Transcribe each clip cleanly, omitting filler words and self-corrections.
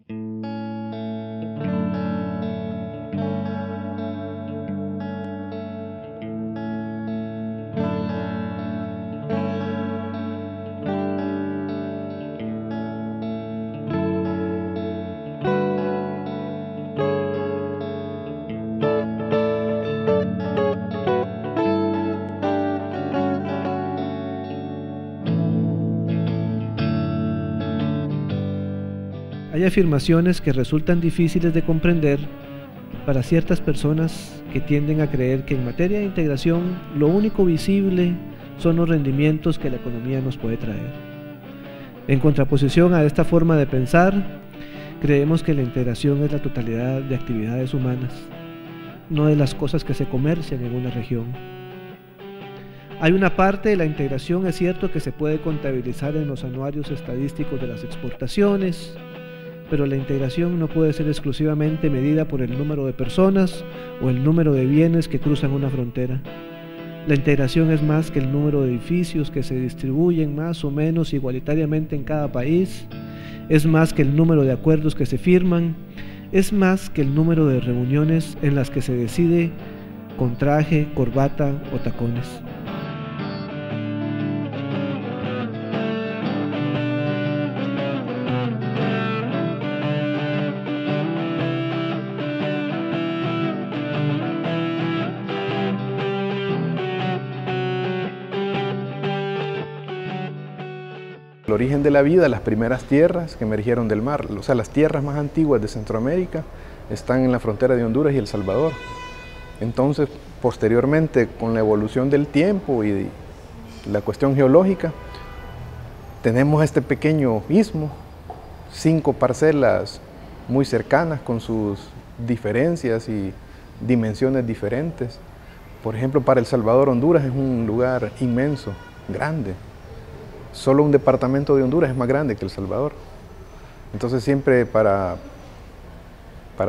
Hay afirmaciones que resultan difíciles de comprender para ciertas personas que tienden a creer que en materia de integración lo único visible son los rendimientos que la economía nos puede traer. En contraposición a esta forma de pensar, creemos que la integración es la totalidad de actividades humanas, no de las cosas que se comercian en una región. Hay una parte de la integración, es cierto, que se puede contabilizar en los anuarios estadísticos de las exportaciones, pero la integración no puede ser exclusivamente medida por el número de personas o el número de bienes que cruzan una frontera. La integración es más que el número de edificios que se distribuyen más o menos igualitariamente en cada país, es más que el número de acuerdos que se firman, es más que el número de reuniones en las que se decide con traje, corbata o tacones. El origen de la vida, las primeras tierras que emergieron del mar, o sea, las tierras más antiguas de Centroamérica están en la frontera de Honduras y El Salvador. Entonces, posteriormente, con la evolución del tiempo y la cuestión geológica, tenemos este pequeño istmo, 5 parcelas muy cercanas con sus diferencias y dimensiones diferentes. Por ejemplo, para El Salvador, Honduras es un lugar inmenso, grande. Solo un departamento de Honduras es más grande que El Salvador. Entonces siempre para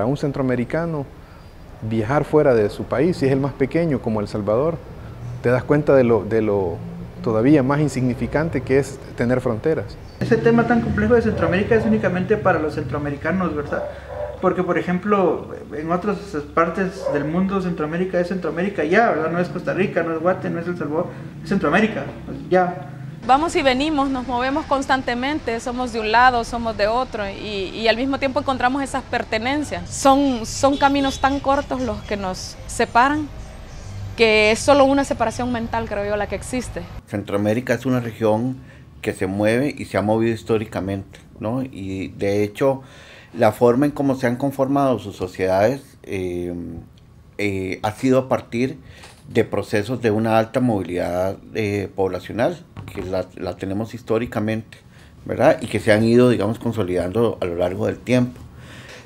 un centroamericano viajar fuera de su país, si es el más pequeño como El Salvador, te das cuenta de lo todavía más insignificante que es tener fronteras. Ese tema tan complejo de Centroamérica es únicamente para los centroamericanos, ¿verdad? Porque, por ejemplo, en otras partes del mundo, Centroamérica es Centroamérica ya, ¿verdad? No es Costa Rica, no es Guate, no es El Salvador, es Centroamérica, pues ya. Vamos y venimos, nos movemos constantemente, somos de un lado, somos de otro y al mismo tiempo encontramos esas pertenencias. Son caminos tan cortos los que nos separan que es solo una separación mental, creo yo, la que existe. Centroamérica es una región que se mueve y se ha movido históricamente, ¿no? Y de hecho, la forma en cómo se han conformado sus sociedades ha sido a partir de procesos de una alta movilidad poblacional, que la tenemos históricamente, ¿verdad? Y que se han ido, digamos, consolidando a lo largo del tiempo.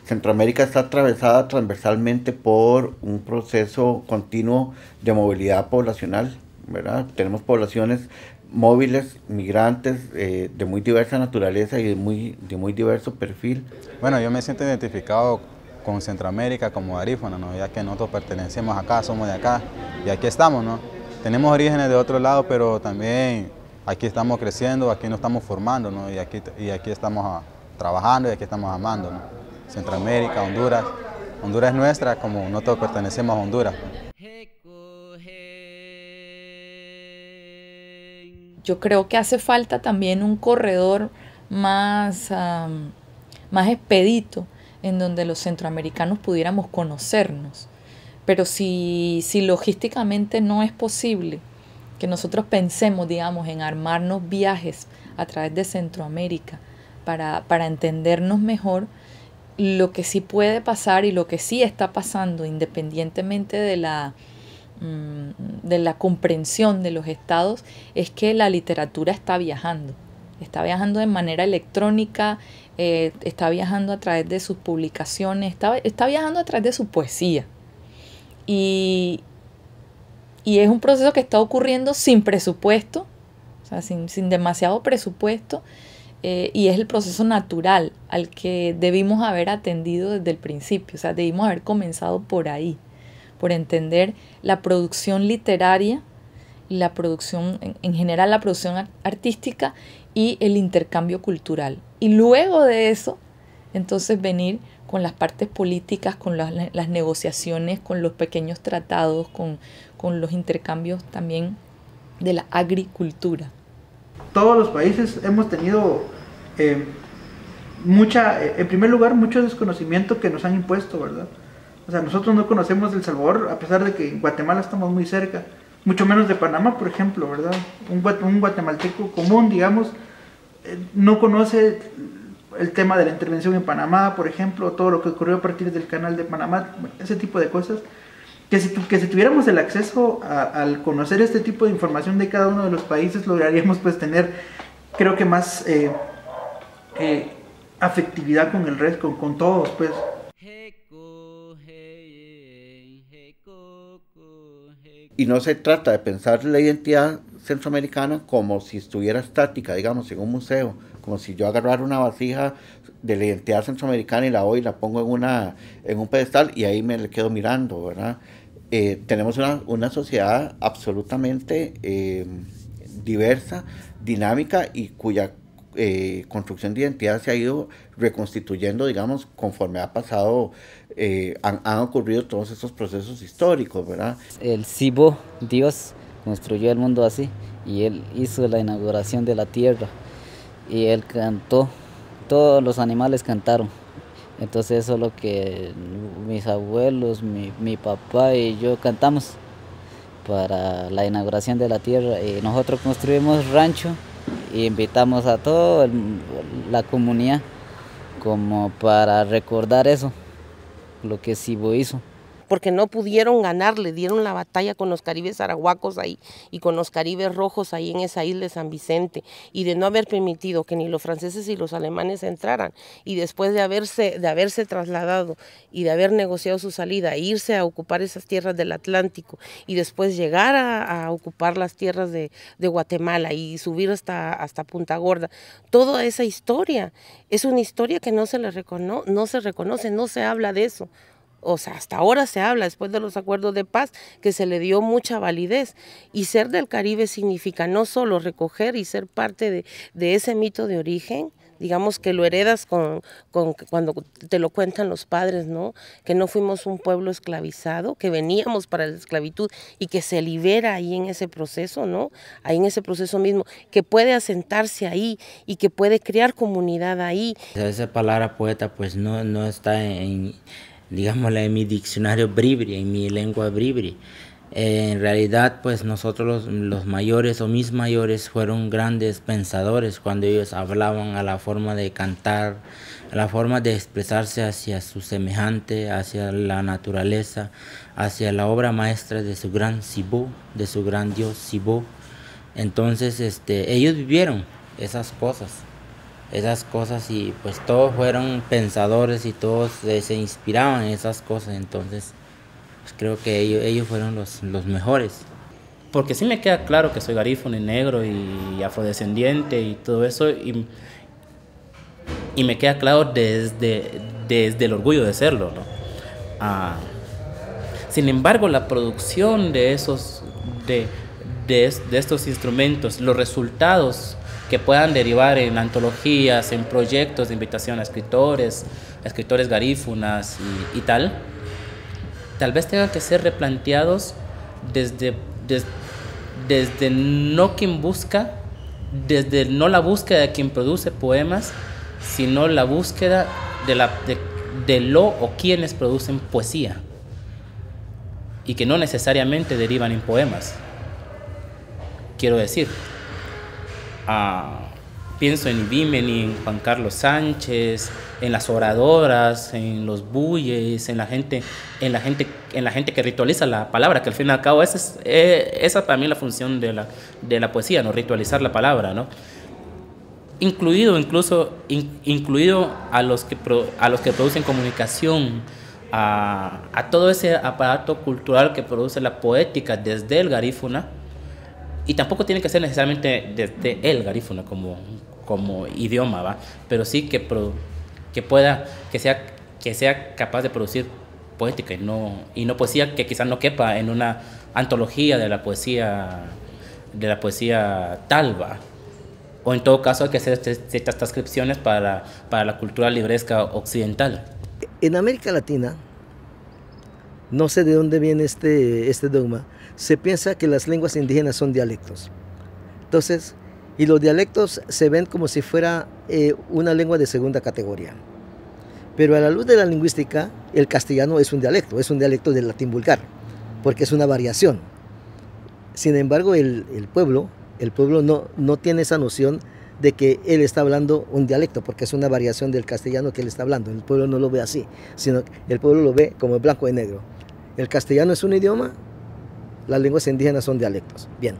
Centroamérica está atravesada transversalmente por un proceso continuo de movilidad poblacional, ¿verdad? Tenemos poblaciones móviles, migrantes, de muy diversa naturaleza y de muy diverso perfil. Bueno, yo me siento identificado con Centroamérica como garífuna, ¿no? Ya que nosotros pertenecemos acá, somos de acá y aquí estamos, ¿no? Tenemos orígenes de otro lado, pero también aquí estamos creciendo, aquí nos estamos formando, ¿no? Y aquí estamos trabajando y aquí estamos amando, ¿no? Centroamérica, Honduras. Honduras es nuestra, como nosotros pertenecemos a Honduras. Yo creo que hace falta también un corredor más expedito en donde los centroamericanos pudiéramos conocernos. Pero si logísticamente no es posible que nosotros pensemos, digamos, en armarnos viajes a través de Centroamérica para entendernos mejor, lo que sí puede pasar y lo que sí está pasando, independientemente de la comprensión de los estados, es que la literatura está viajando de manera electrónica, está viajando a través de sus publicaciones, está viajando a través de su poesía. Y es un proceso que está ocurriendo sin presupuesto, o sea, sin demasiado presupuesto, y es el proceso natural al que debimos haber atendido desde el principio, o sea, debimos haber comenzado por ahí, por entender la producción literaria, la producción, en general la producción artística y el intercambio cultural. Y luego de eso, entonces venir con las partes políticas, con las negociaciones, con los pequeños tratados, con los intercambios también de la agricultura. Todos los países hemos tenido en primer lugar, mucho desconocimiento que nos han impuesto, ¿verdad? O sea, nosotros no conocemos El Salvador, a pesar de que en Guatemala estamos muy cerca, mucho menos de Panamá, por ejemplo, ¿verdad? Un guatemalteco común, digamos, no conoce el tema de la intervención en Panamá, por ejemplo, todo lo que ocurrió a partir del canal de Panamá, ese tipo de cosas. Que si tuviéramos el acceso al conocer este tipo de información de cada uno de los países, lograríamos pues tener, creo que más afectividad con el resto, con todos, pues. Y no se trata de pensar la identidad centroamericana como si estuviera estática, digamos, en un museo, como si yo agarrara una vasija de la identidad centroamericana y la voy y la pongo en un pedestal y ahí me le quedo mirando, ¿verdad? Tenemos una sociedad absolutamente diversa, dinámica y cuya construcción de identidad se ha ido reconstituyendo, digamos, conforme ha pasado, han ocurrido todos estos procesos históricos, ¿verdad? El Cibó, Dios construyó el mundo así y él hizo la inauguración de la tierra y él cantó, todos los animales cantaron. Entonces eso es lo que mis abuelos, mi papá y yo cantamos para la inauguración de la tierra. Y nosotros construimos rancho e invitamos a toda la comunidad como para recordar eso, lo que Cibó hizo. Porque no pudieron ganar, le dieron la batalla con los caribes arahuacos ahí y con los caribes rojos ahí en esa isla de San Vicente, y de no haber permitido que ni los franceses y los alemanes entraran, y después de haberse trasladado y de haber negociado su salida, irse a ocupar esas tierras del Atlántico y después llegar a ocupar las tierras de Guatemala y subir hasta Punta Gorda, toda esa historia es una historia que no se reconoce, no se habla de eso. O sea, hasta ahora se habla, después de los acuerdos de paz, que se le dio mucha validez. Y ser del Caribe significa no solo recoger y ser parte de ese mito de origen, digamos que lo heredas cuando te lo cuentan los padres, ¿no? Que no fuimos un pueblo esclavizado, que veníamos para la esclavitud y que se libera ahí en ese proceso, ¿no? Ahí en ese proceso mismo, que puede asentarse ahí y que puede crear comunidad ahí. Esa palabra poeta pues no está digámosle, en mi diccionario bribri, en mi lengua bribri. En realidad, pues nosotros los mayores o mis mayores fueron grandes pensadores cuando ellos hablaban a la forma de cantar, a la forma de expresarse hacia su semejante, hacia la naturaleza, hacia la obra maestra de su gran Cibó, de su gran Dios Cibó. Entonces, ellos vivieron esas cosas y pues todos fueron pensadores y todos se inspiraban en esas cosas. Entonces pues creo que ellos fueron los mejores. Porque sí me queda claro que soy garífuno y negro y afrodescendiente y todo eso, y me queda claro desde el orgullo de serlo, ¿no? Sin embargo, la producción de estos instrumentos, los resultados que puedan derivar en antologías, en proyectos de invitación a escritores garífunas y tal vez tengan que ser replanteados desde no quien busca, desde no la búsqueda de quien produce poemas, sino la búsqueda de lo o quienes producen poesía, y que no necesariamente derivan en poemas. Quiero decir, pienso en Ibimeni, en Juan Carlos Sánchez, en las oradoras, en los buyes, en la gente que ritualiza la palabra, que al fin y al cabo esa para mí es la función de la poesía, ¿no? Ritualizar la palabra, ¿no? Incluido a los que producen comunicación, a todo ese aparato cultural que produce la poética desde el garífuna. Y tampoco tiene que ser necesariamente desde el garífuna como idioma, ¿va? Pero sí que sea capaz de producir poética y no poesía que quizás no quepa en una antología de la poesía talva. o en todo caso hay que hacer ciertas transcripciones para la cultura libresca occidental. En América Latina, no sé de dónde viene este dogma, se piensa que las lenguas indígenas son dialectos. Entonces, y los dialectos se ven como si fuera una lengua de segunda categoría. Pero a la luz de la lingüística, el castellano es un dialecto del latín vulgar, porque es una variación. Sin embargo, el pueblo no tiene esa noción de que él está hablando un dialecto, porque es una variación del castellano que él está hablando. El pueblo no lo ve así, sino el pueblo lo ve como blanco y negro. El castellano es un idioma, las lenguas indígenas son dialectos. Bien,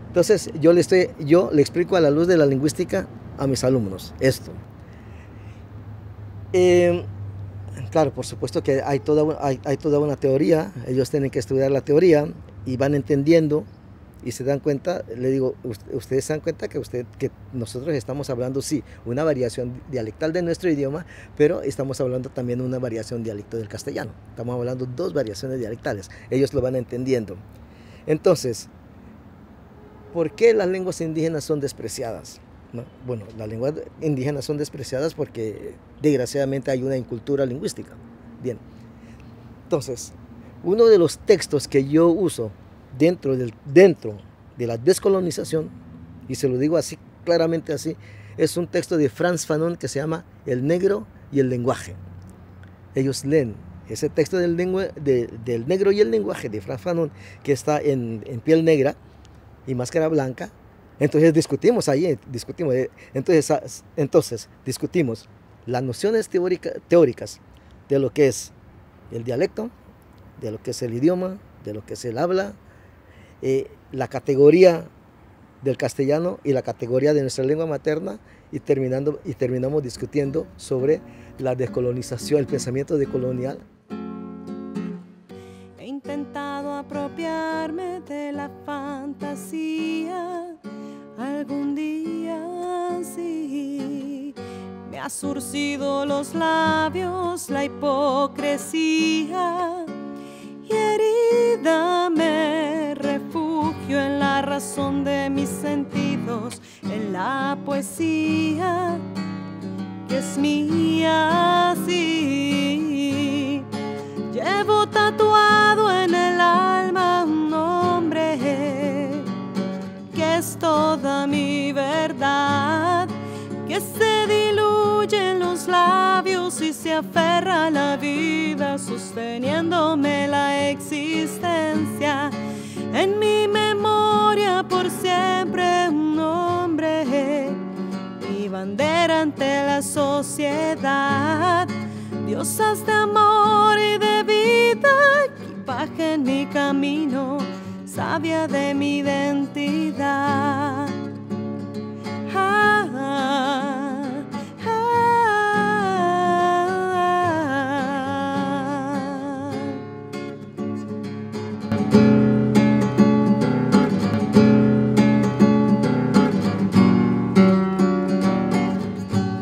entonces yo le explico a la luz de la lingüística a mis alumnos esto. Claro, por supuesto que hay toda una teoría, ellos tienen que estudiar la teoría y van entendiendo y se dan cuenta, le digo, ustedes se dan cuenta que nosotros estamos hablando, sí, una variación dialectal de nuestro idioma, pero estamos hablando también de una variación dialecto del castellano. Estamos hablando de dos variaciones dialectales, ellos lo van entendiendo. Entonces, ¿por qué las lenguas indígenas son despreciadas? ¿No? Bueno, las lenguas indígenas son despreciadas porque desgraciadamente hay una incultura lingüística. Bien, entonces, uno de los textos que yo uso dentro de la descolonización, y se lo digo así, claramente así, es un texto de Frantz Fanon que se llama El negro y el lenguaje. Ellos leen ese texto del negro y el lenguaje de Frantz Fanon, que está en Piel Negra y Máscara Blanca. Entonces discutimos discutimos las nociones teóricas de lo que es el dialecto, de lo que es el idioma, de lo que es el habla, la categoría del castellano y la categoría de nuestra lengua materna, y terminamos discutiendo sobre la descolonización, el pensamiento decolonial. He intentado apropiarme de la fantasía, algún día sí, me ha surcido los labios la hipocresía, y herida me refugio en la razón de mis sentidos, en la poesía que es mía, sí. Llevo tatuado en el alma un nombre que es toda mi verdad, que se diluye en los labios y se aferra a la vida, sosteniéndome la existencia. En mi memoria por siempre un nombre, mi bandera ante la sociedad, diosas de amor y de vida, equipaje en mi camino, sabia de mi identidad.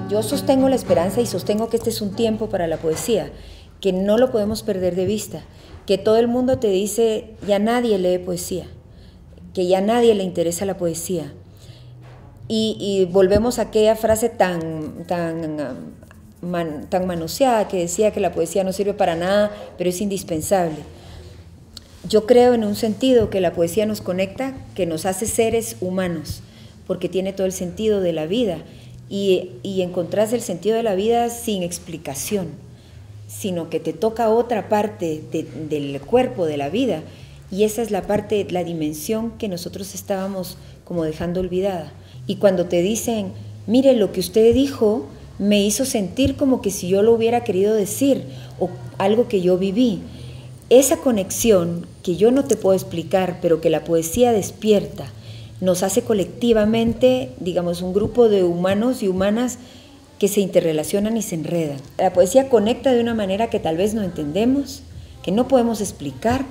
Yo sostengo la esperanza y sostengo que este es un tiempo para la poesía, que no lo podemos perder de vista, que todo el mundo te dice ya nadie lee poesía, que ya nadie le interesa la poesía. Y volvemos a aquella frase tan manoseada que decía que la poesía no sirve para nada, pero es indispensable. Yo creo en un sentido que la poesía nos conecta, que nos hace seres humanos, porque tiene todo el sentido de la vida, y encontrás el sentido de la vida sin explicación, sino que te toca otra parte del cuerpo de la vida, y esa es la parte, la dimensión que nosotros estábamos como dejando olvidada. Y cuando te dicen, mire, lo que usted dijo me hizo sentir como que si yo lo hubiera querido decir, o algo que yo viví, esa conexión que yo no te puedo explicar, pero que la poesía despierta, nos hace colectivamente, digamos, un grupo de humanos y humanas que se interrelacionan y se enredan. La poesía conecta de una manera que tal vez no entendemos, que no podemos explicar,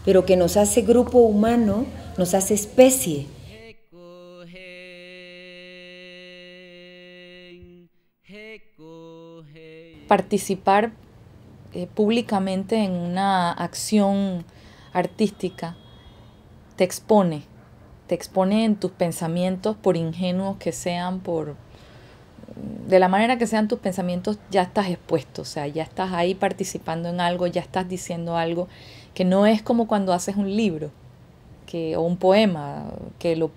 pero que nos hace grupo humano, nos hace especie. Participar públicamente en una acción artística te expone te expone en tus pensamientos, por ingenuos que sean, de la manera que sean tus pensamientos, ya estás expuesto, o sea, ya estás ahí participando en algo, ya estás diciendo algo, que no es como cuando haces un libro o un poema, que lo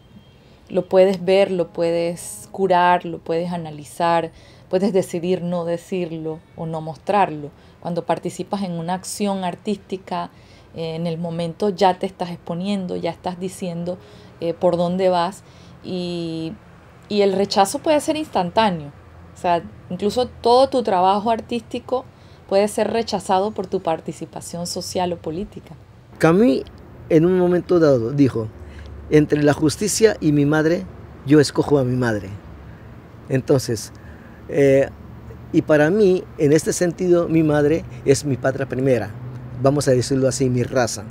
puedes ver, lo puedes curar, lo puedes analizar, puedes decidir no decirlo o no mostrarlo. Cuando participas en una acción artística, en el momento ya te estás exponiendo, ya estás diciendo por dónde vas, y el rechazo puede ser instantáneo. O sea, incluso todo tu trabajo artístico puede ser rechazado por tu participación social o política. Camus en un momento dado dijo: entre la justicia y mi madre, yo escojo a mi madre. Entonces, y para mí, en este sentido, mi madre es mi patria primera, vamos a decirlo así, mi raza.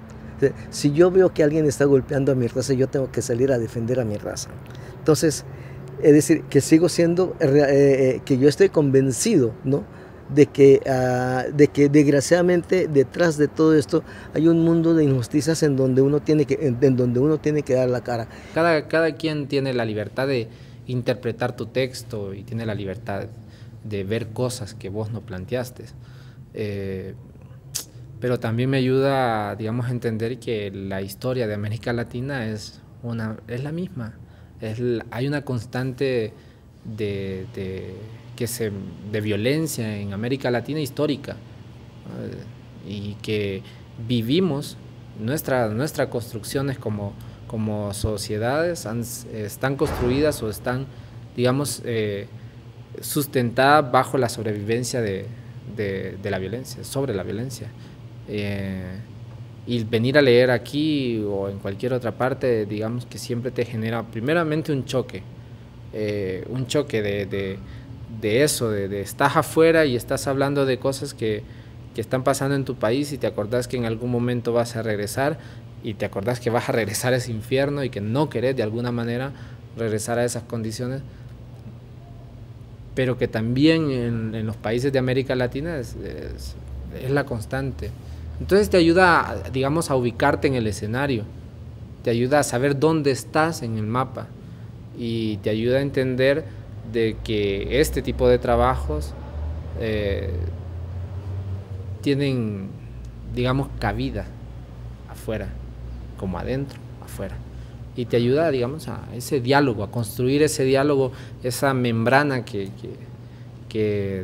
Si yo veo que alguien está golpeando a mi raza, yo tengo que salir a defender a mi raza. Entonces, es decir, que sigo siendo, que yo estoy convencido, ¿no?, de que desgraciadamente detrás de todo esto hay un mundo de injusticias en donde uno tiene que dar la cara. Cada quien tiene la libertad de interpretar tu texto y tiene la libertad de ver cosas que vos no planteaste. Pero también me ayuda, digamos, a entender que la historia de América Latina es la misma. Hay una constante de violencia en América Latina histórica, y que vivimos nuestras construcciones como sociedades están construidas o están, digamos, sustentadas bajo la sobrevivencia de la violencia, sobre la violencia. Y venir a leer aquí o en cualquier otra parte, digamos que siempre te genera primeramente un choque de eso, de estás afuera y estás hablando de cosas que están pasando en tu país y te acordás que en algún momento vas a regresar y te acordás que vas a regresar a ese infierno y que no querés de alguna manera regresar a esas condiciones, pero que también en los países de América Latina es la constante. Entonces te ayuda, digamos, a ubicarte en el escenario, te ayuda a saber dónde estás en el mapa y te ayuda a entender de que este tipo de trabajos tienen, digamos, cabida afuera, como adentro, afuera. Y te ayuda, digamos, a ese diálogo, a construir ese diálogo, esa membrana que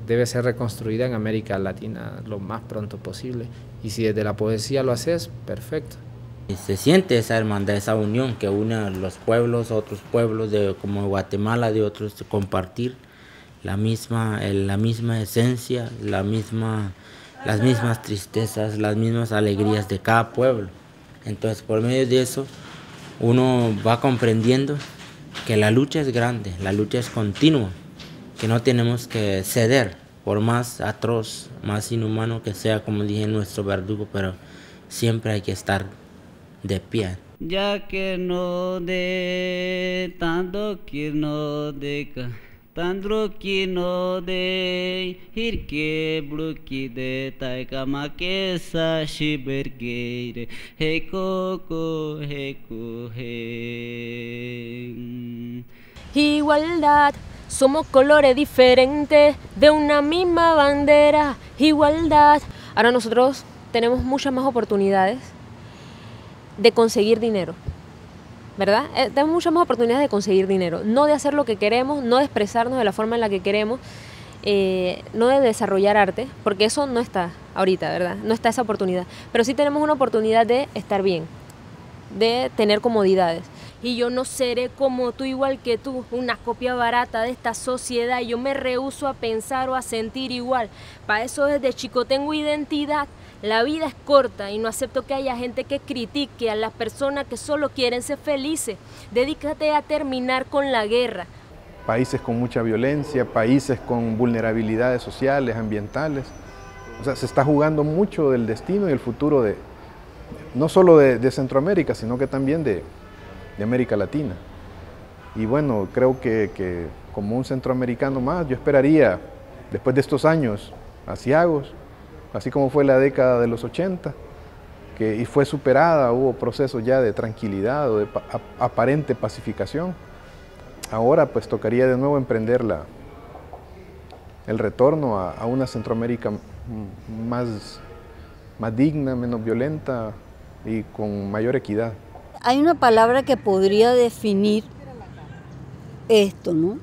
debe ser reconstruida en América Latina lo más pronto posible. Y si desde la poesía lo haces, perfecto. Se siente esa hermandad, esa unión que une a los pueblos, a otros pueblos como Guatemala, de otros, de compartir la misma esencia, las mismas tristezas, las mismas alegrías de cada pueblo. Entonces, por medio de eso, uno va comprendiendo que la lucha es grande, la lucha es continua, que no tenemos que ceder, por más atroz, más inhumano que sea, como dije, nuestro verdugo, pero siempre hay que estar de pie. Ya que no de tanto que no de tandro que no de hirke bluki de taikama que sa shibergeire he coco he. Igualdad, somos colores diferentes de una misma bandera. Igualdad. Ahora nosotros tenemos muchas más oportunidades de conseguir dinero, ¿verdad? Tenemos muchas más oportunidades de conseguir dinero, no de hacer lo que queremos, no de expresarnos de la forma en la que queremos, no de desarrollar arte, porque eso no está ahorita, ¿verdad? No está esa oportunidad, pero sí tenemos una oportunidad de estar bien, de tener comodidades. Y yo no seré como tú, igual que tú, una copia barata de esta sociedad. Yo me rehúso a pensar o a sentir igual. Para eso desde chico tengo identidad. La vida es corta y no acepto que haya gente que critique a las personas que solo quieren ser felices. Dedícate a terminar con la guerra. Países con mucha violencia, países con vulnerabilidades sociales, ambientales. O sea, se está jugando mucho del destino y el futuro no solo de Centroamérica, sino que también de América Latina. Y bueno, creo que como un centroamericano más, yo esperaría, después de estos años aciagos, así como fue la década de los 80, y fue superada, hubo procesos ya de tranquilidad o de aparente pacificación. Ahora pues tocaría de nuevo emprender el retorno a una Centroamérica más digna, menos violenta y con mayor equidad. Hay una palabra que podría definir esto, ¿no?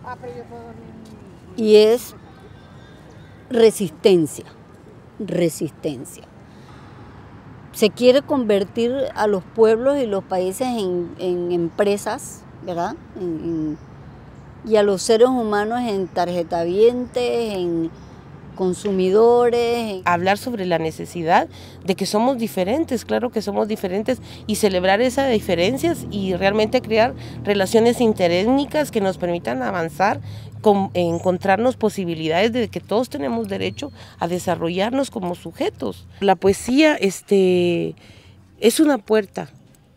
Y es resistencia. Resistencia. Se quiere convertir a los pueblos y los países en empresas, ¿verdad? Y a los seres humanos en tarjetavientes, en consumidores. Hablar sobre la necesidad de que somos diferentes, claro que somos diferentes, y celebrar esas diferencias y realmente crear relaciones interétnicas que nos permitan avanzar, encontrarnos posibilidades de que todos tenemos derecho a desarrollarnos como sujetos. La poesía es una puerta.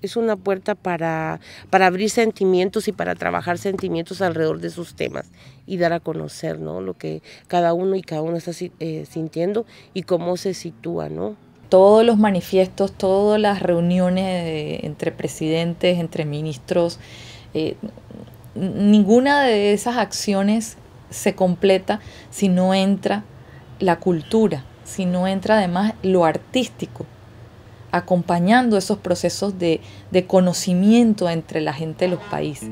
Es una puerta para abrir sentimientos y para trabajar sentimientos alrededor de sus temas y dar a conocer, ¿no?, lo que cada uno y cada una está sintiendo y cómo se sitúa, ¿no? Todos los manifiestos, todas las reuniones entre presidentes, entre ministros, ninguna de esas acciones se completa si no entra la cultura, si no entra además lo artístico, acompañando esos procesos de conocimiento entre la gente de los países.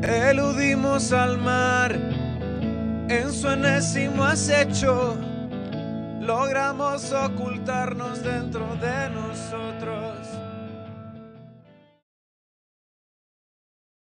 Eludimos al mar en su enésimo acecho, logramos ocultarnos dentro de nosotros.